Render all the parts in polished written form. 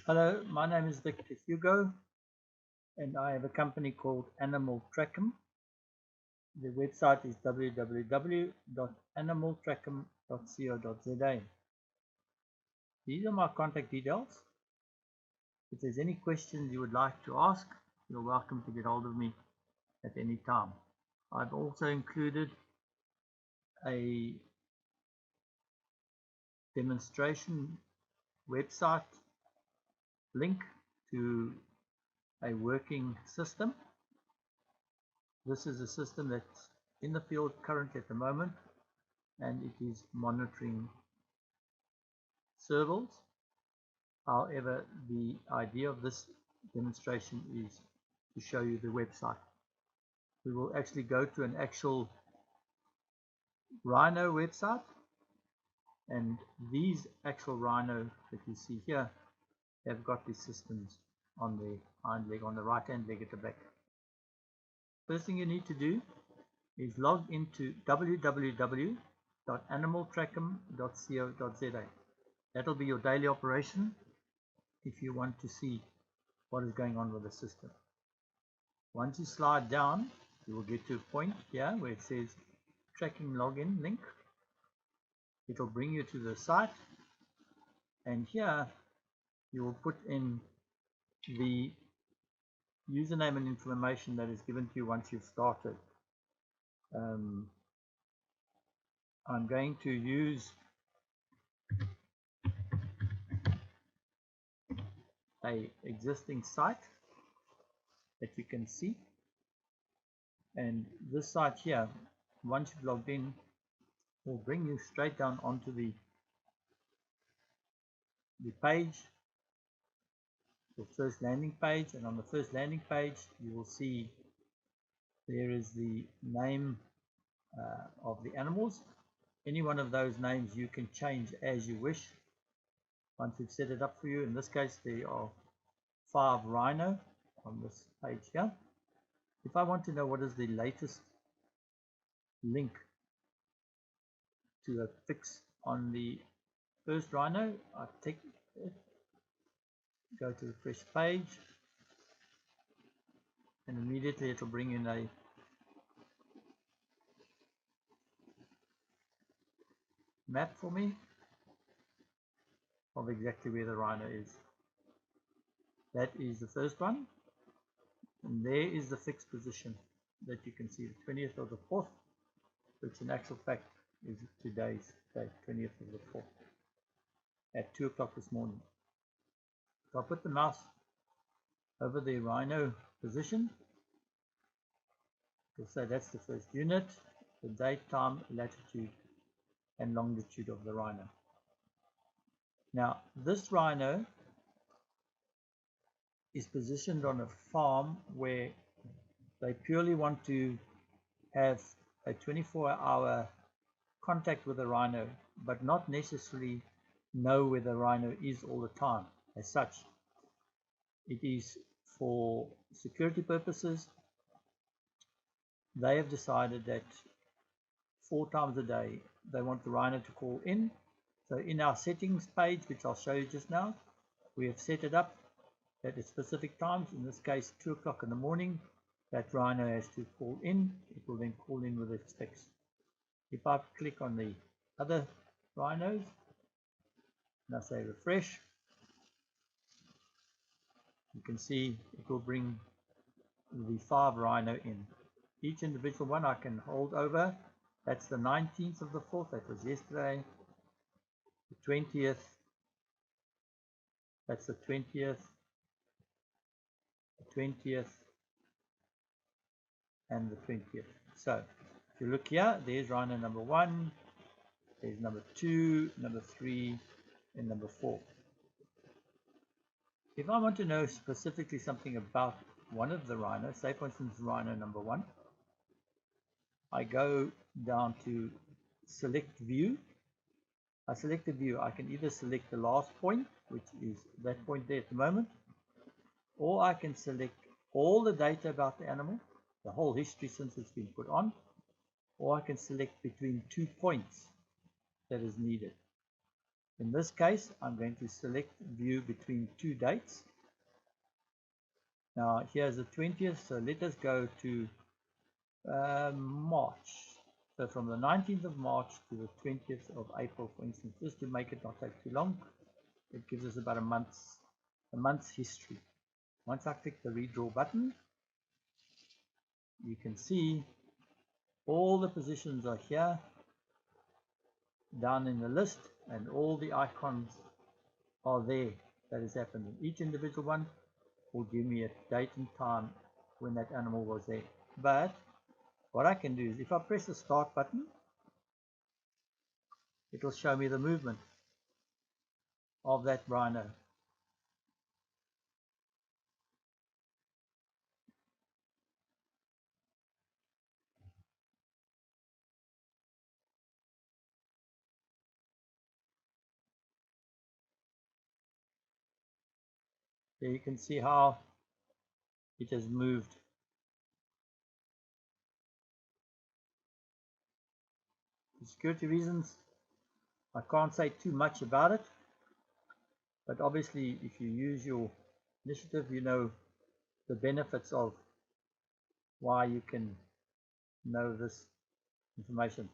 Hello, my name is Victor Hugo, and I have a company called Animal Trackum. The website is www.animaltrackum.co.za. These are my contact details. If there's any questions you would like to ask, you're welcome to get hold of me at any time. I've also included a demonstration website link to a working system. This is a system that's in the field currently at the moment, and it is monitoring servals. However, the idea of this demonstration is to show you the website. We will actually go to an actual Rhino website, and these actual Rhino that you see here have got these systems on the hind leg, on the right hand leg at the back. First thing you need to do is log into www.animaltrackum.co.za. That'll be your daily operation if you want to see what is going on with the system. Once you slide down, you will get to a point here where it says tracking login link. It will bring you to the site, and here you will put in the username and information that is given to you once you've started. I'm going to use a existing site that you can see, and this site here, once you've logged in, will bring you straight down onto the page, the first landing page. And on the first landing page you will see there is the name of the animals. Any one of those names you can change as you wish once we've set it up for you. In this case there are 5 rhino on this page here. If I want to know what is the latest link to a fix on the first rhino, I take it, go to the fresh page, and immediately it will bring in a map for me of exactly where the rhino is. That is the first one, and there is the fixed position that you can see, the 20th of the 4th, which in actual fact is today's date, 20th of the 4th, at 2 o'clock this morning. So I put the mouse over the rhino position. We'll say that's the first unit, the date, time, latitude and longitude of the rhino. Now this rhino is positioned on a farm where they purely want to have a 24-hour contact with the rhino, but not necessarily know where the rhino is all the time. As such, it is for security purposes. They have decided that 4 times a day they want the rhino to call in. So in our settings page, which I'll show you just now, we have set it up at specific times. In this case, 2 o'clock in the morning, that rhino has to call in. It will then call in with its fix. If I click on the other rhinos and I say refresh, you can see it will bring the 5 rhino in. Each individual one I can hold over. That's the 19th of the 4th, that was yesterday. The 20th, that's the 20th, the 20th, and the 20th. So if you look here, there's rhino number 1, there's number 2, number 3, and number 4. If I want to know specifically something about one of the rhinos, say for instance rhino number 1, I go down to select view. I select the view. I can either select the last point, which is that point there at the moment, or I can select all the data about the animal, the whole history since it's been put on, or I can select between 2 points that is needed. In this case, I'm going to select view between two dates. Now here's the 20th, so let us go to March. So from the 19th of March to the 20th of April, for instance, just to make it not take too long. It gives us about a month's history. Once I click the redraw button, you can see all the positions are here down in the list, and all the icons are there that has happened. Each individual one will give me a date and time when that animal was there. But what I can do is, if I press the start button, it will show me the movement of that rhino. There you can see how it has moved. For security reasons, I can't say too much about it, but obviously if you use your initiative, you know the benefits of why you can know this information.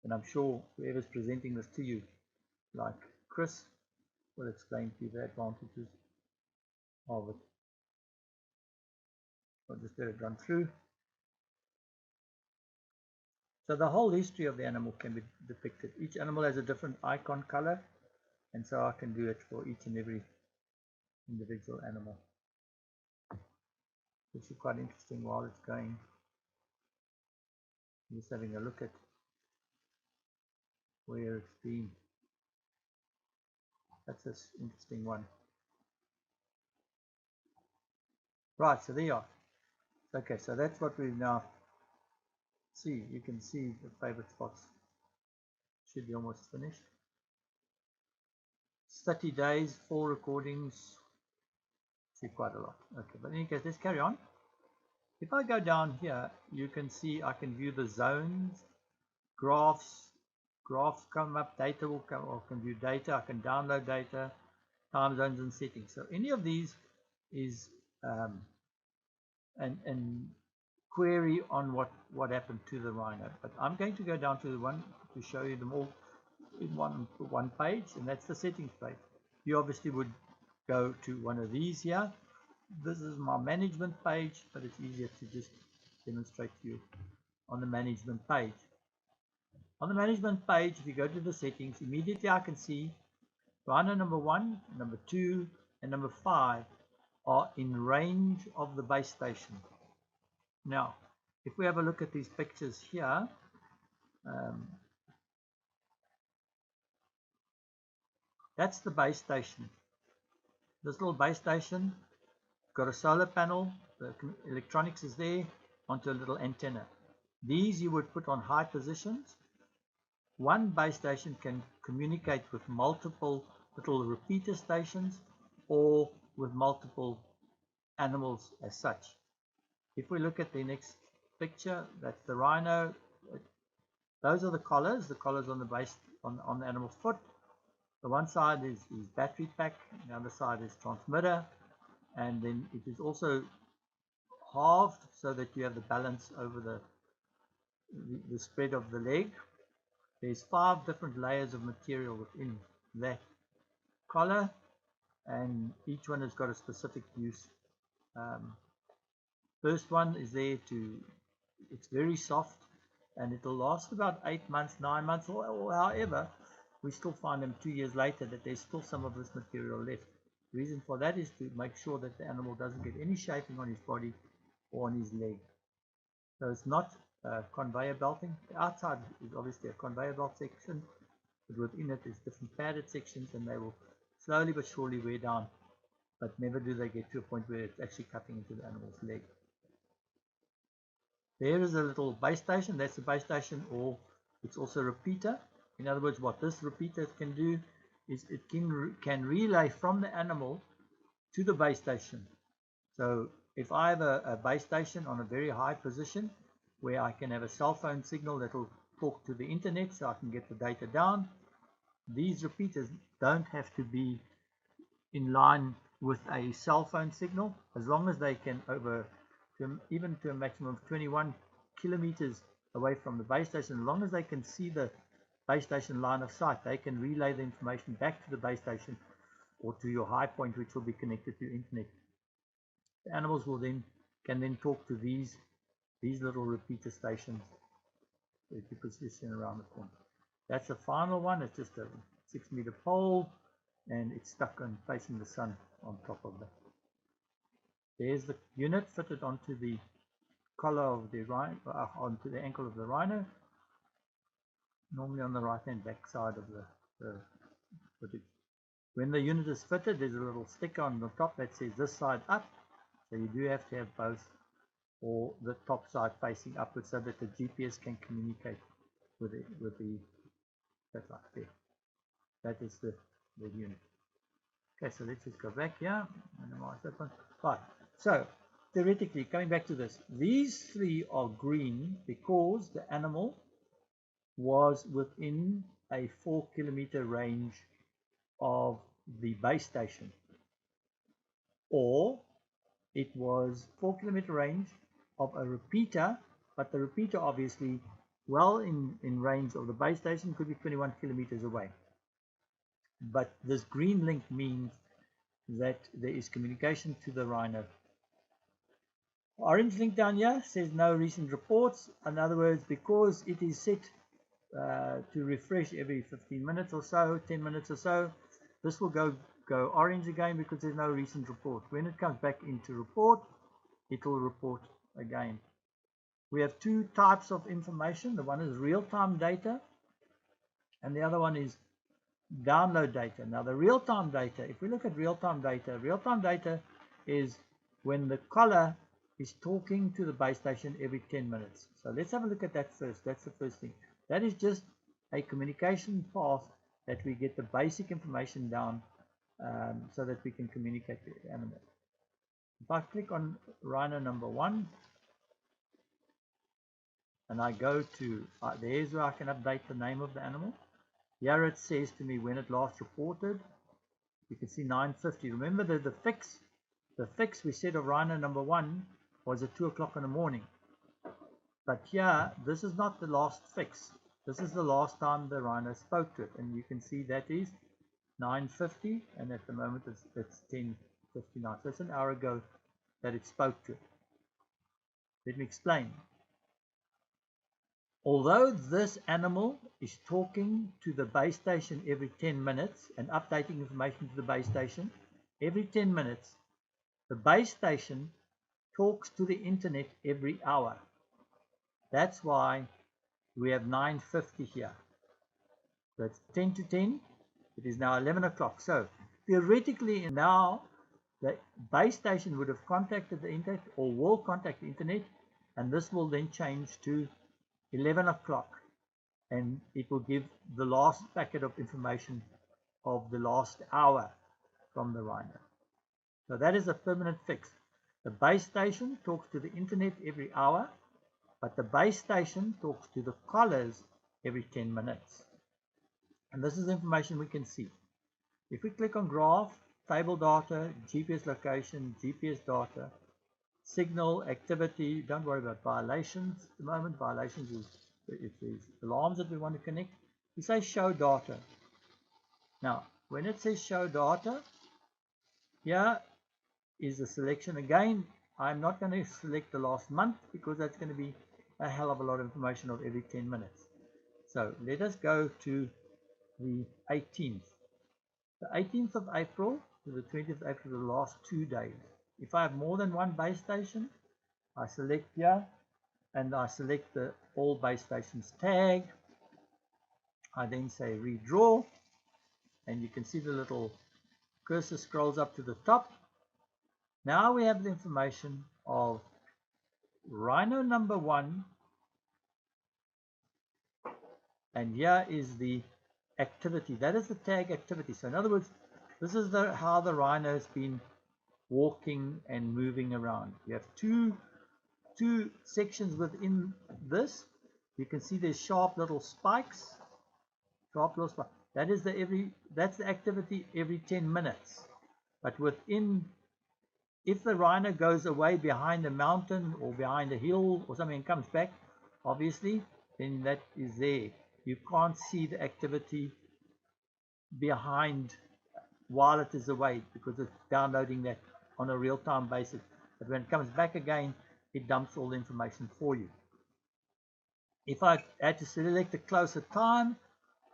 And I'm sure whoever's presenting this to you, like Chris, will explain to you the advantages of it. I'll just let it run through. So the whole history of the animal can be depicted. Each animal has a different icon color, and so I can do it for each and every individual animal. This is quite interesting while it's going. I'm just having a look at where it's been. That's an interesting one. Right, so there you are. Okay, so that's what we now see. You can see the favorite spots. Should be almost finished. 30 days, 4 recordings. See quite a lot. Okay, but in any case, let's carry on. If I go down here, you can see I can view the zones, graphs come up, data will come, or I can view data, I can download data, time zones and settings. So any of these is an query on what happened to the rhino. But I'm going to go down to the one to show you them all in one page, and that's the settings page. You obviously would go to one of these here. This is my management page, but it's easier to just demonstrate to you on the management page. On the management page, if you go to the settings, immediately I can see rhino number 1, number 2, and number 5 are in range of the base station. Now, if we have a look at these pictures here, that's the base station. This little base station got a solar panel, the electronics is there, onto a little antenna. These you would put on high positions. One base station can communicate with multiple little repeater stations or with multiple animals as such. If we look at the next picture, that's the rhino. Those are the collars on the base, on the animal's foot. The one side is battery pack, the other side is transmitter, and then it is also halved so that you have the balance over the spread of the leg. There's 5 different layers of material within that collar, and each one has got a specific use. First one is there it's very soft, and it'll last about 8 months, 9 months, or however. We still find them 2 years later that there's still some of this material left. The reason for that is to make sure that the animal doesn't get any shaping on his body or on his leg. So it's not conveyor belting. The outside is obviously a conveyor belt section, but within it is different padded sections, and they will slowly but surely wear down, but never do they get to a point where it's actually cutting into the animal's leg. There is a little base station. That's the base station, or it's also a repeater. In other words, what this repeater can do is it can relay from the animal to the base station. So if I have a base station on a very high position where I can have a cell phone signal that will talk to the internet so I can get the data down, these repeaters don't have to be in line with a cell phone signal, as long as they can even to a maximum of 21 kilometers away from the base station, as long as they can see the base station line of sight, they can relay the information back to the base station or to your high point, which will be connected to internet. The animals can then talk to these little repeater stations that you position around the corner. That's the final one. It's just a 6-meter pole, and it's stuck on facing the sun on top of that. There's the unit fitted onto the collar of the rhino, onto the ankle of the rhino, normally on the right hand back side of the footage. When the unit is fitted, there's a little sticker on the top that says this side up, so you do have to have both, or the top side facing upwards, so that the GPS can communicate with the satellite there. That is the unit. Okay, so let's just go back here, minimize that one. Right, so theoretically, coming back to this, these three are green because the animal was within a 4-kilometer range of the base station, or it was 4-kilometer range of a repeater, but the repeater obviously well in range of the base station, could be 21 kilometers away. But this green link means that there is communication to the rhino. Orange link down here says no recent reports. In other words, because it is set to refresh every 15 minutes or so, 10 minutes or so, this will go orange again because there's no recent report. When it comes back into report, it will report again. We have two types of information. The one is real-time data, and the other one is download data. Now, the real-time data, if we look at real-time data is when the collar is talking to the base station every 10 minutes. So let's have a look at that first. That's the first thing. That is just a communication path that we get the basic information down so that we can communicate with the animal. If I click on rhino number 1, and I go to, there's where I can update the name of the animal. Here it says to me when it last reported. You can see 9:50. Remember the fix we said of rhino number 1 was at 2 o'clock in the morning. But here, this is not the last fix. This is the last time the rhino spoke to it. And you can see that is 9:50, and at the moment it's 10:59. So it's an hour ago that it spoke to it. Let me explain. Although this animal is talking to the base station every 10 minutes and updating information to the base station, every 10 minutes, the base station talks to the internet every hour. That's why we have 9:50 here. So it's 10 to 10. It is now 11 o'clock. So theoretically now the base station would have contacted the internet or will contact the internet, and this will then change to 11 o'clock, and it will give the last packet of information of the last hour from the rhino. So that is a permanent fix. The base station talks to the internet every hour, but the base station talks to the collars every 10 minutes. And this is information we can see. If we click on graph, table data, GPS location, GPS data, signal, activity, don't worry about violations at the moment. Violations is if there's alarms that we want to connect. We say show data. Now, when it says show data, here is a selection again. I'm not going to select the last month because that's going to be a hell of a lot of information of every 10 minutes. So let us go to the 18th. The 18th of April to the 20th of April, the last 2 days. If I have more than one base station, I select here and I select the all base stations tag. I then say redraw, and you can see the little cursor scrolls up to the top. Now we have the information of rhino number 1, and here is the activity. That is the tag activity. So in other words, this is how the rhino has been walking and moving around. We have two sections within this. You can see there's sharp little spikes. That's the activity every 10 minutes. But if the rhino goes away behind a mountain or behind a hill or something and comes back, obviously, then that is there. You can't see the activity behind while it is away because it's downloading that on a real-time basis. But when it comes back again, it dumps all the information for you. If I had to select a closer time,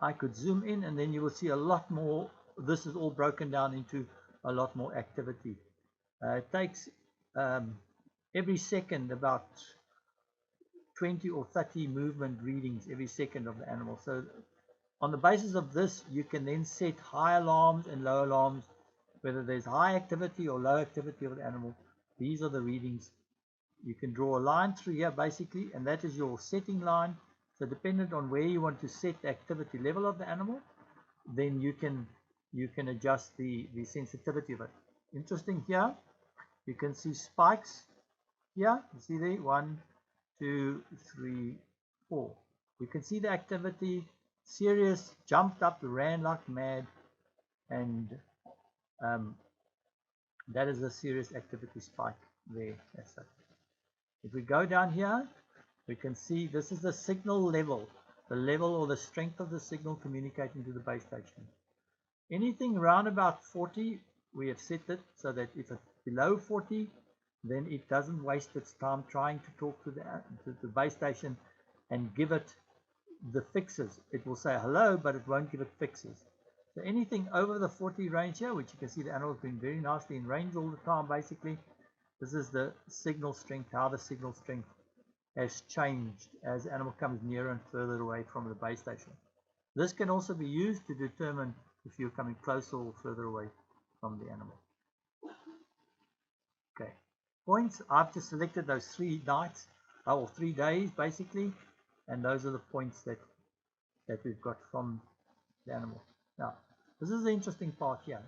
I could zoom in and then you will see a lot more. This is all broken down into a lot more activity. It takes every second about 20 or 30 movement readings every second of the animal. So on the basis of this, you can then set high alarms and low alarms, whether there's high activity or low activity of the animal. These are the readings. You can draw a line through here basically, and that is your setting line. So dependent on where you want to set the activity level of the animal, then you can adjust the sensitivity of it. Interesting here, you can see spikes here. You see there, 1, 2, 3, 4. You can see the activity. Sirius jumped up, ran like mad, and that is a Sirius activity spike there. That's it. If we go down here, we can see this is the signal level, the level or the strength of the signal communicating to the base station. Anything around about 40, we have set it so that if it's below 40, then it doesn't waste its time trying to talk to the base station and give it the fixes. It will say hello, but it won't give it fixes. So anything over the 40 range here, which you can see the animal's been very nicely in range all the time basically, this is the signal strength, how the signal strength has changed as the animal comes nearer and further away from the base station. This can also be used to determine if you're coming closer or further away from the animal. Okay, points. I've just selected those 3 nights, or 3 days basically, and those are the points that we've got from the animal. Now, this is the interesting part here.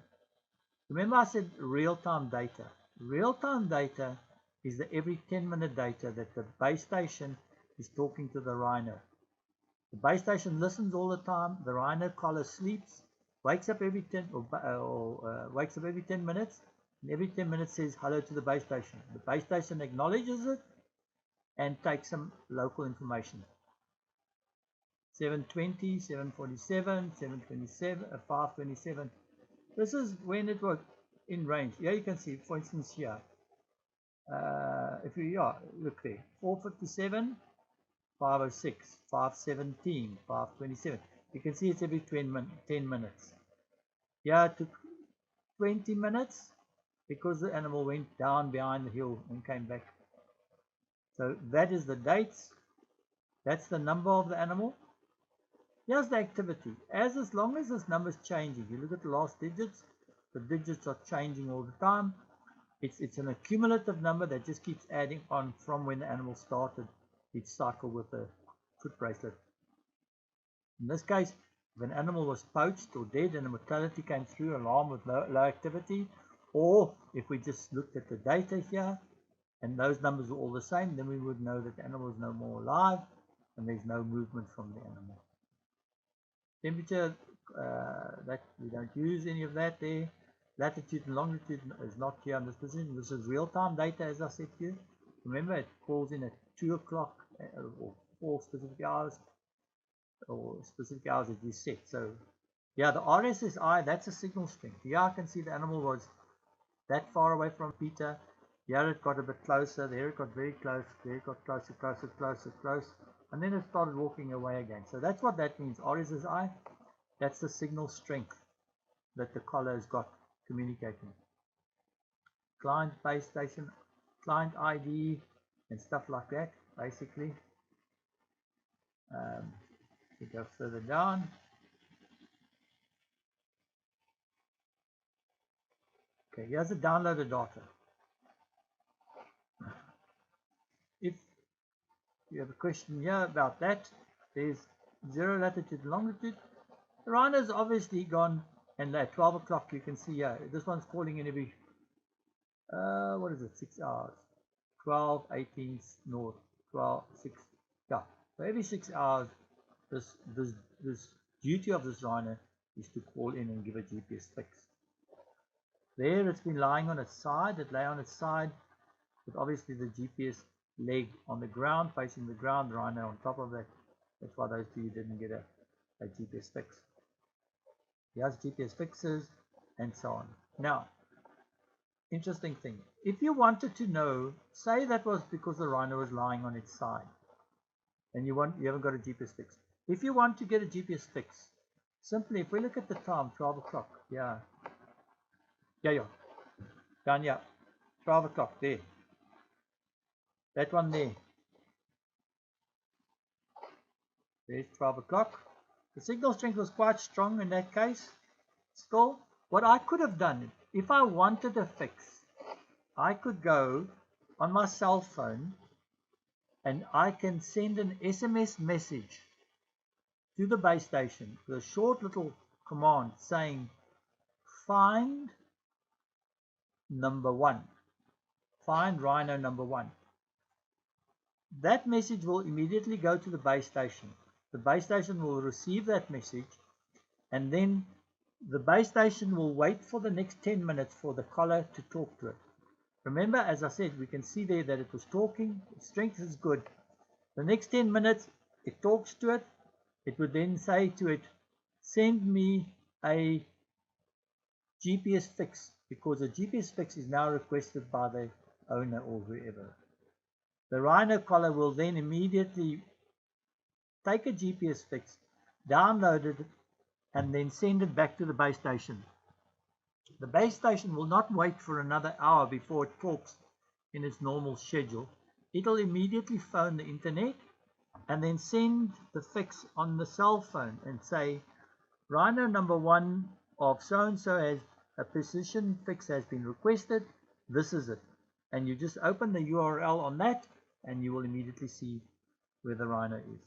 Remember I said real-time data. Real-time data is the every 10-minute data that the base station is talking to the rhino. The base station listens all the time. The rhino collar sleeps, wakes up every 10 wakes up every 10 minutes, and every 10 minutes says hello to the base station. The base station acknowledges it and takes some local information. 7:20, 7:47, 7:27, 5:27. This is when it was in range. Here you can see, for instance, here. If you look there, 4:57, 5:06, 5:17, 5:27. You can see it's every 10 minutes. Here it took 20 minutes because the animal went down behind the hill and came back. So that is the dates. That's the number of the animal. Here's the activity. As long as this number is changing, you look at the last digits, the digits are changing all the time. It's an accumulative number that just keeps adding on from when the animal started its cycle with a foot bracelet. In this case, if an animal was poached or dead and a mortality came through, alarm with low activity, or if we just looked at the data here and those numbers were all the same, then we would know that the animal is no more alive and there's no movement from the animal. Temperature, that we don't use any of that there. Latitude and longitude is not here on this position. This is real-time data, as I said to you. Remember, it calls in at 2 o'clock or 4 specific hours, or specific hours that you set. So, yeah, the RSSI, that's a signal strength. Here I can see the animal was that far away from Peter. Here it got a bit closer. There it got very close. There it got closer, closer, closer, close. And then it started walking away again. So that's what that means. RSSI, that's the signal strength that the collar has got communicating. Client base station, client ID, and stuff like that, basically. We go further down. Okay, here's the downloaded data. If you have a question here about that, there's 0 latitude and longitude. The rhino's obviously gone, and at 12 o'clock you can see here, this one's calling in every, what is it, 6 hours. 12, 18 north, 12, 6, yeah. So every 6 hours, this duty of this rhino is to call in and give a GPS fix. There it's been lying on its side. It lay on its side with obviously the GPS leg on the ground, facing the ground, the rhino on top of it. That's why those two didn't get a GPS fix. He has GPS fixes and so on. Now, interesting thing. If you wanted to know, say that was because the rhino was lying on its side and you haven't got a GPS fix. If you want to get a GPS fix, simply if we look at the time, 12 o'clock, yeah, down here, 12 o'clock, there, that one there, there's 12 o'clock. The signal strength was quite strong in that case. Still, what I could have done, if I wanted a fix, I could go on my cell phone and I can send an SMS message to the base station with a short little command saying, find number 1, find rhino number 1. That message will immediately go to the base station. The base station will receive that message, and then the base station will wait for the next 10 minutes for the collar to talk to it. Remember, as I said, we can see there that it was talking. Its strength is good. The next 10 minutes, it talks to it. It would then say to it, send me a GPS fix, because a GPS fix is now requested by the owner or whoever. The rhino collar will then immediately take a GPS fix, download it, and then send it back to the base station. The base station will not wait for another hour before it talks in its normal schedule. It'll immediately phone the internet and then send the fix on the cell phone and say, rhino number 1 of so-and-so has a position fix has been requested. This is it. And you just open the URL on that and you will immediately see where the rhino is.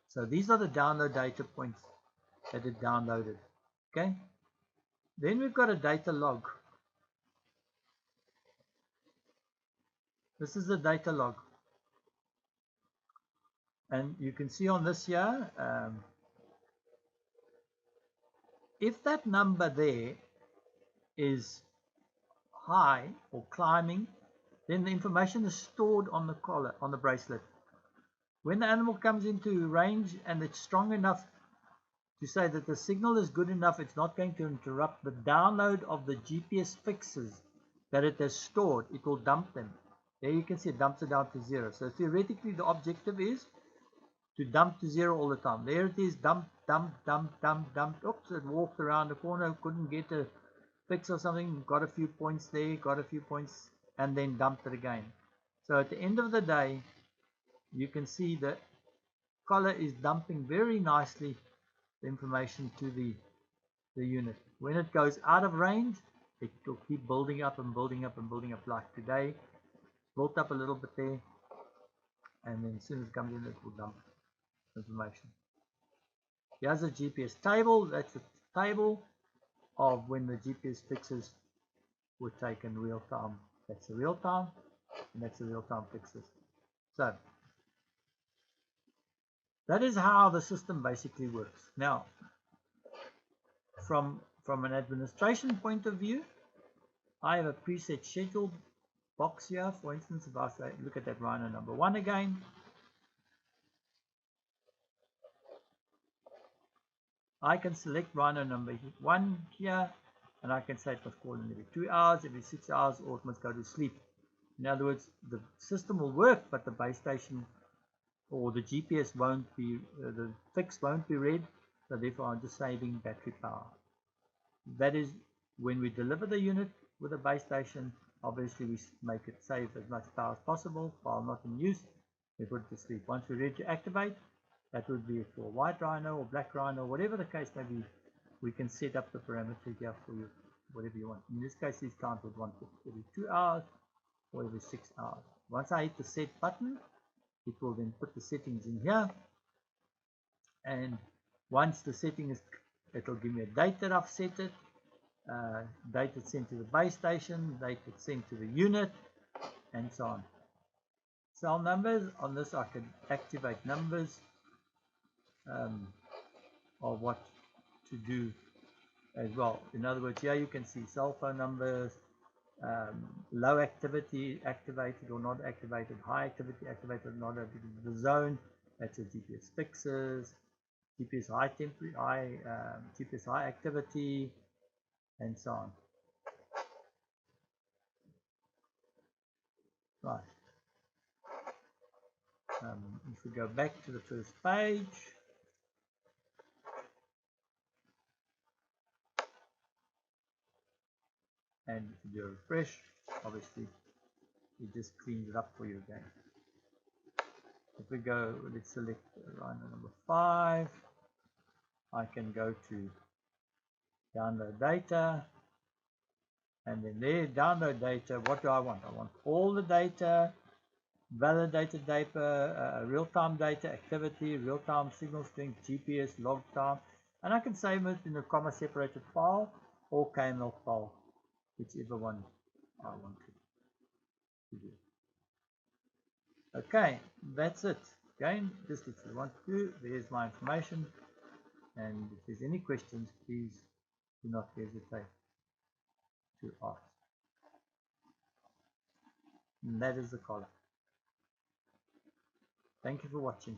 So these are the download data points that it downloaded. Okay. Then we've got a data log. This is the data log. And you can see on this here, if that number there is high or climbing, then the information is stored on the collar, on the bracelet. When the animal comes into range and it's strong enough to say that the signal is good enough, it's not going to interrupt the download of the GPS fixes that it has stored, it will dump them. There you can see it dumps it down to 0. So theoretically the objective is to dump to 0 all the time. There it is, dump, dump, dump, dump, dump. Oops, it walked around the corner, couldn't get a fix or something, got a few points there, got a few points, and then dumped it again. So at the end of the day, you can see the collar is dumping very nicely the information to the unit. When it goes out of range, it will keep building up and building up and building up. Like today, built up a little bit there, and then as soon as it comes in, it will dump information. Here's a GPS table. That's a table of when the GPS fixes were taken real time. That's the real time, and that's the real time fixes. So that is how the system basically works. Now, from an administration point of view, I have a preset schedule box here. For instance, if I say, look at that rhino number 1 again, I can select rhino number 1 here, and I can say it must call in every 2 hours, every 6 hours, or it must go to sleep. In other words, the system will work, but the base station or the GPS won't be, the fix won't be read, so therefore I'm just saving battery power. That is, when we deliver the unit with a base station, obviously we make it save as much power as possible while not in use. We put it to sleep. Once we're ready to activate, that would be for white rhino or black rhino, whatever the case may be, we can set up the parameter here for you, whatever you want. In this case, these clients would want it every 2 hours or every 6 hours. Once I hit the set button, it will then put the settings in here, and once the setting is, it will give me a date that I've set it, date it's sent to the base station, date it's sent to the unit, and so on. Cell numbers, on this I can activate numbers of what to do as well. In other words, here you can see cell phone numbers, low activity activated or not activated, high activity activated or not activated, the zone, that's a GPS fixes, GPS high temperature, GPS high activity, and so on. Right. If we go back to the first page, and if you do a refresh, obviously it just cleans it up for you again. If we go, let's select line number 5, I can go to download data, and then there, download data. What do I want? I want all the data, validated data, real-time data, activity, real-time signal strength, GPS, log time, and I can save it in a comma-separated file or KML file, whichever one I want to do. Okay, that's it. Again, just if you want to, there's my information, and if there's any questions, please do not hesitate to ask. And that is the collar. Thank you for watching.